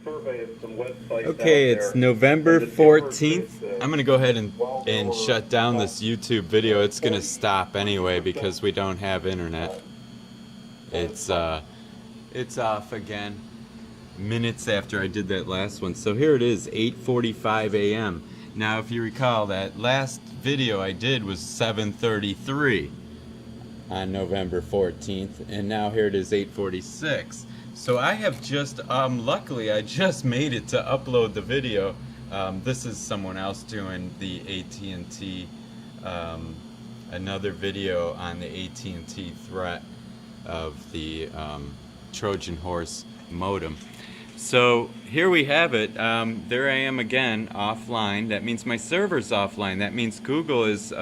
survey of some websites Okay, out it's there. November And the difference 14th. is, I'm gonna go ahead and well, shut down this YouTube video. It's gonna stop anyway 40% because we don't have internet. It's off again minutes after I did that last one. So here it is, 8:45 a.m. Now if you recall, that last video I did was 7:33 on November 14th, and now here it is 8:46. So I have just, luckily I just made it to upload the video. This is someone else doing the AT&T, another video on the AT&T threat of the Trojan horse modem. So here we have it. There I am again, offline. That means my server's offline. That means Google is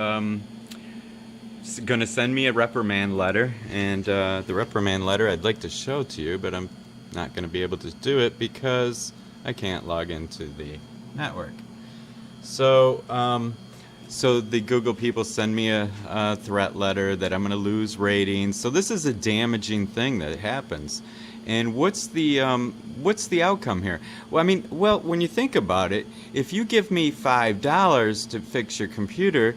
going to send me a reprimand letter, and the reprimand letter I'd like to show to you, but I'm not going to be able to do it because I can't log into the network. So so the Google people send me a threat letter that I'm going to lose ratings. So this is a damaging thing that happens. And what's the outcome here? Well, I mean, well, when you think about it, if you give me $5 to fix your computer,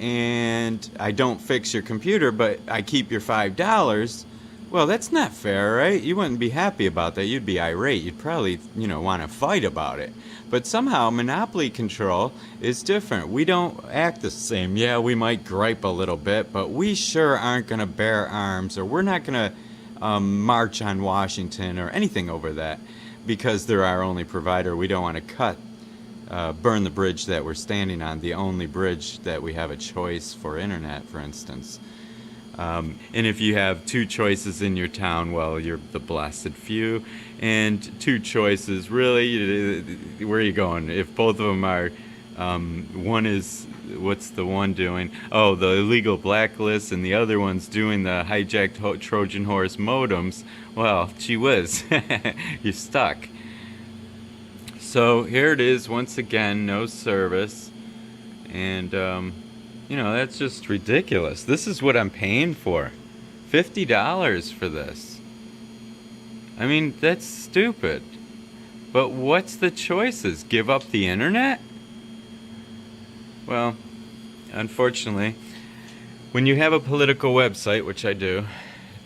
and I don't fix your computer, but I keep your $5, well, that's not fair, right? You wouldn't be happy about that. You'd be irate. You'd probably, want to fight about it. But somehow monopoly control is different. We don't act the same. Yeah, we might gripe a little bit, but we sure aren't going to bear arms, or we're not going to march on Washington or anything over that because they're our only provider. We don't want to burn the bridge that we're standing on, the only bridge that we have a choice for internet, for instance. And if you have two choices in your town, well, you're the blessed few. And two choices, really, where are you going? If both of them are, one is, what's the one doing? Oh, the illegal blacklist, and the other one's doing the hijacked Trojan horse modems. Well, gee whiz, you're stuck. So here it is, once again, no service. And, that's just ridiculous. This is what I'm paying for. $50 for this. I mean, that's stupid. But what's the choices? Give up the internet? Well, unfortunately, when you have a political website, which I do,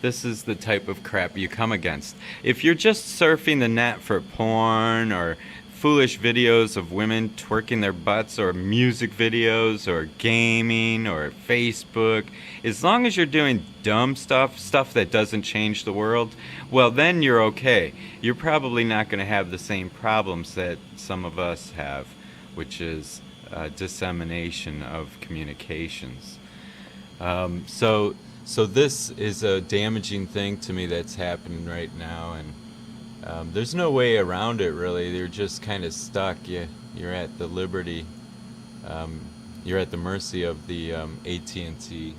this is the type of crap you come against. If you're just surfing the net for porn or foolish videos of women twerking their butts, or music videos, or gaming, or Facebook, as long as you're doing dumb stuff that doesn't change the world, well, then you're okay. You're probably not going to have the same problems that some of us have, which is dissemination of communications. So this is a damaging thing to me that's happening right now, and there's no way around it, really. You're just kind of stuck. You're at the liberty. You're at the mercy of the AT&T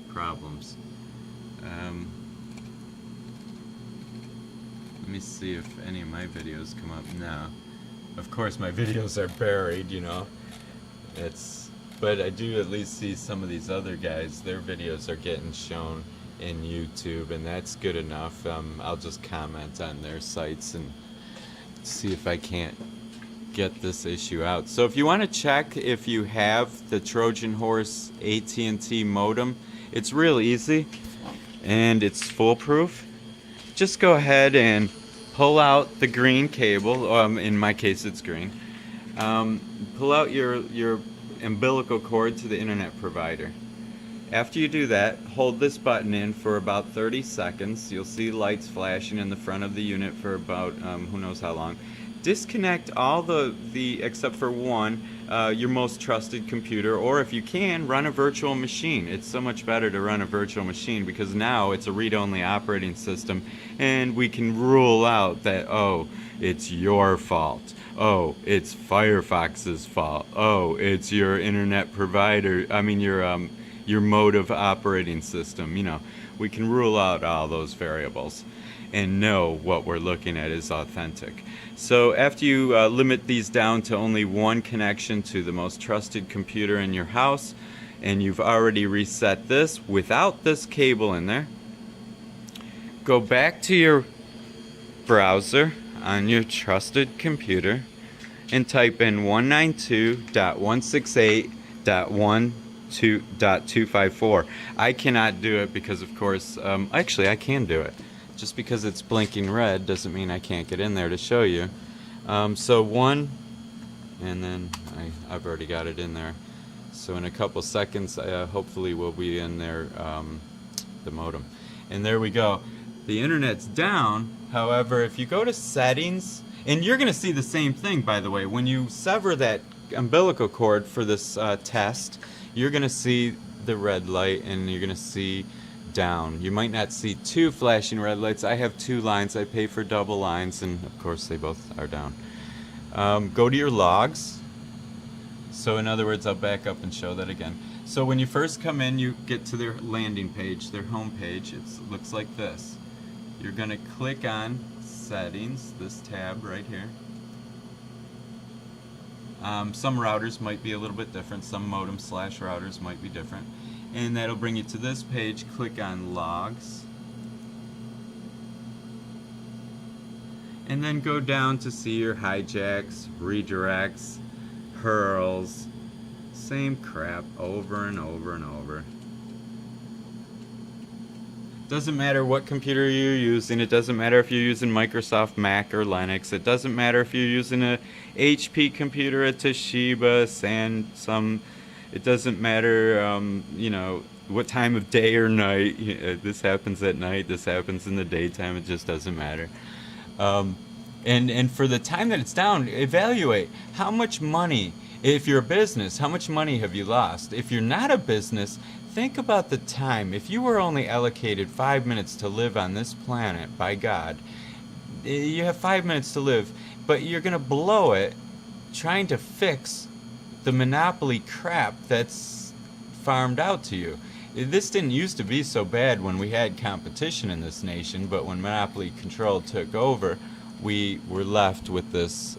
problems. Let me see if any of my videos come up now. Of course, my videos are buried. But I do at least see some of these other guys. Their videos are getting shown in YouTube, and that's good enough. I'll just comment on their sites and see if I can't get this issue out. So if you want to check if you have the Trojan horse AT&T modem, it's real easy and it's foolproof. Just go ahead and pull out the green cable. In my case, it's green. Pull out your umbilical cord to the internet provider. After you do that, hold this button in for about 30 seconds. You'll see lights flashing in the front of the unit for about who knows how long. Disconnect all the except for one, your most trusted computer, or if you can, run a virtual machine. It's so much better to run a virtual machine because now it's a read-only operating system, and we can rule out that, oh, it's your fault. Oh, it's Firefox's fault. Oh, it's your internet provider. I mean, your mode of operating system. We can rule out all those variables and know what we're looking at is authentic. So after you limit these down to only one connection to the most trusted computer in your house, and you've already reset this without this cable in there, go back to your browser on your trusted computer and type in 192.168.12.254. I cannot do it because, of course, actually I can do it. Just because it's blinking red doesn't mean I can't get in there to show you. So one, and then I've already got it in there. So in a couple seconds, hopefully we'll be in there, the modem. And there we go. The internet's down. However, if you go to settings, and you're going to see the same thing, by the way. When you sever that umbilical cord for this test, you're going to see the red light, and you're going to see down. You might not see two flashing red lights. I have two lines. I pay for double lines, and of course they both are down. Go to your logs. So in other words, I'll back up and show that again. So when you first come in, you get to their landing page, their home page. It looks like this. You're going to click on settings, this tab right here. Some routers might be a little bit different. Some modem/routers might be different. And that'll bring you to this page. Click on logs. And then go down to see your hijacks, redirects, pearls, same crap over and over and over. Doesn't matter what computer you're using. It doesn't matter if you're using Microsoft Mac or Linux. It doesn't matter if you're using a HP computer, a Toshiba, Samsung. It doesn't matter, you know, what time of day or night. This happens at night. This happens in the daytime. It just doesn't matter. And for the time that it's down, evaluate how much money. If you're a business, how much money have you lost? If you're not a business, think about the time. If you were only allocated 5 minutes to live on this planet by God, you have 5 minutes to live, but you're going to blow it trying to fix the monopoly crap that's farmed out to you. This didn't used to be so bad when we had competition in this nation, but when monopoly control took over, we were left with this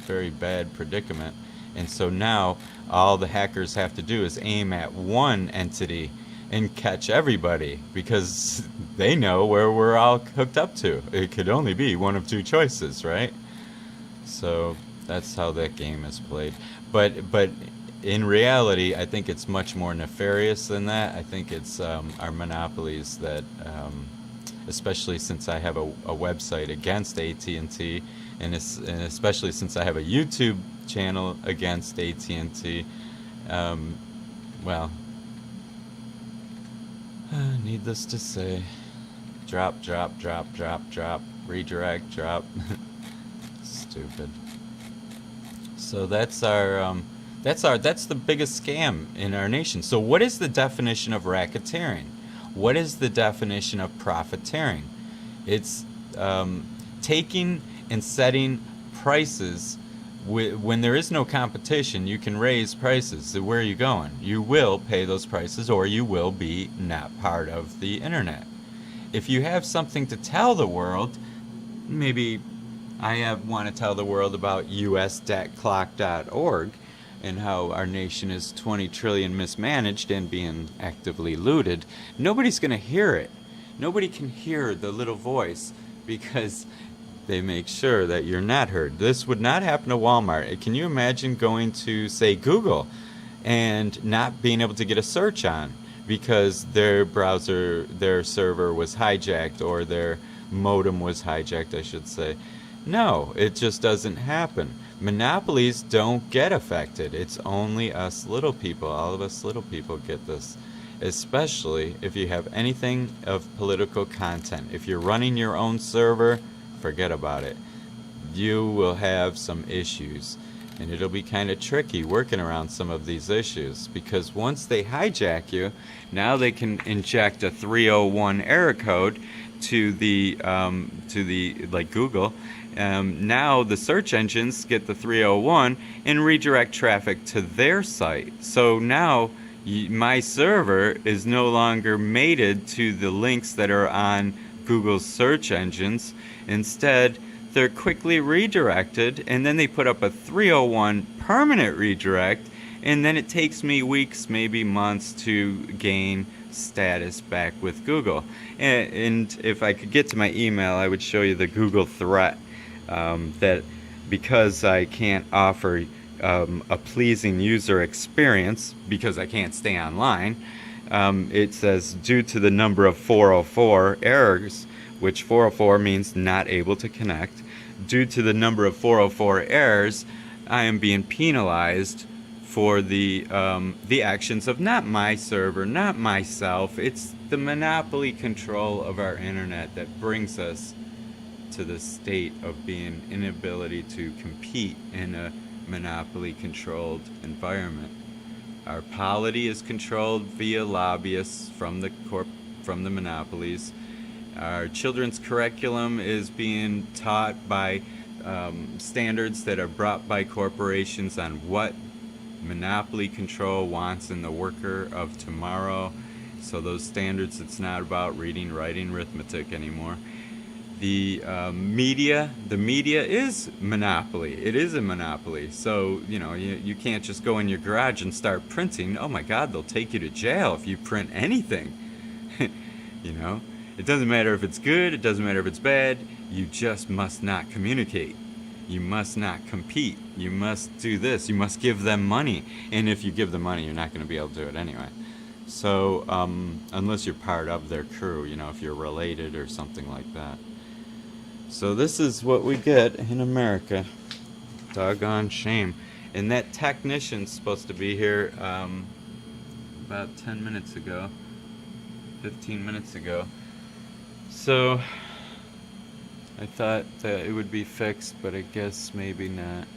very bad predicament. And so now all the hackers have to do is aim at one entity and catch everybody, because they know where we're all hooked up to. It could only be one of two choices, right? So that's how that game is played. But in reality, I think it's much more nefarious than that. I think it's our monopolies that, especially since I have a website against AT&T, and especially since I have a YouTube channel against AT&T, well, needless to say, drop, redirect, drop. Stupid. So that's the biggest scam in our nation. So what is the definition of racketeering? What is the definition of profiteering? It's taking and setting prices. When there is no competition, you can raise prices. So where are you going? You will pay those prices, or you will be not part of the internet. If you have something to tell the world, maybe I want to tell the world about usdebtclock.org and how our nation is 20 trillion mismanaged and being actively looted. Nobody's going to hear it. Nobody can hear the little voice because they make sure that you're not heard. This would not happen to Walmart. Can you imagine going to, say, Google and not being able to get a search on because their browser, their server was hijacked, or their modem was hijacked, I should say? No, it just doesn't happen. Monopolies don't get affected. It's only us little people. All of us little people get this. Especially if you have anything of political content. If you're running your own server, forget about it. You will have some issues, and it'll be kind of tricky working around some of these issues, because once they hijack you, now they can inject a 301 error code to the like Google. Now the search engines get the 301 and redirect traffic to their site. So now my server is no longer mated to the links that are on Google's search engines. Instead, they're quickly redirected, and then they put up a 301 permanent redirect, and then it takes me weeks, maybe months, to gain status back with Google. And if I could get to my email, I would show you the Google threat that because I can't offer a pleasing user experience because I can't stay online, it says due to the number of 404 errors, which 404 means not able to connect. Due to the number of 404 errors, I am being penalized for the actions of not my server, not myself. It's the monopoly control of our internet that brings us to the state of being inability to compete in a monopoly controlled environment. Our polity is controlled via lobbyists from the monopolies. Our children's curriculum is being taught by standards that are brought by corporations on what monopoly control wants in the worker of tomorrow. So those standards, it's not about reading, writing, arithmetic anymore. The media is monopoly. It is a monopoly. So, you can't just go in your garage and start printing. Oh my God, they'll take you to jail if you print anything. It doesn't matter if it's good, it doesn't matter if it's bad. You just must not communicate. You must not compete. You must do this. You must give them money. And if you give them money, you're not going to be able to do it anyway. So, unless you're part of their crew, if you're related or something like that. So this is what we get in America. Doggone shame. And that technician's supposed to be here about 10 minutes ago. 15 minutes ago. So I thought that it would be fixed, but I guess maybe not.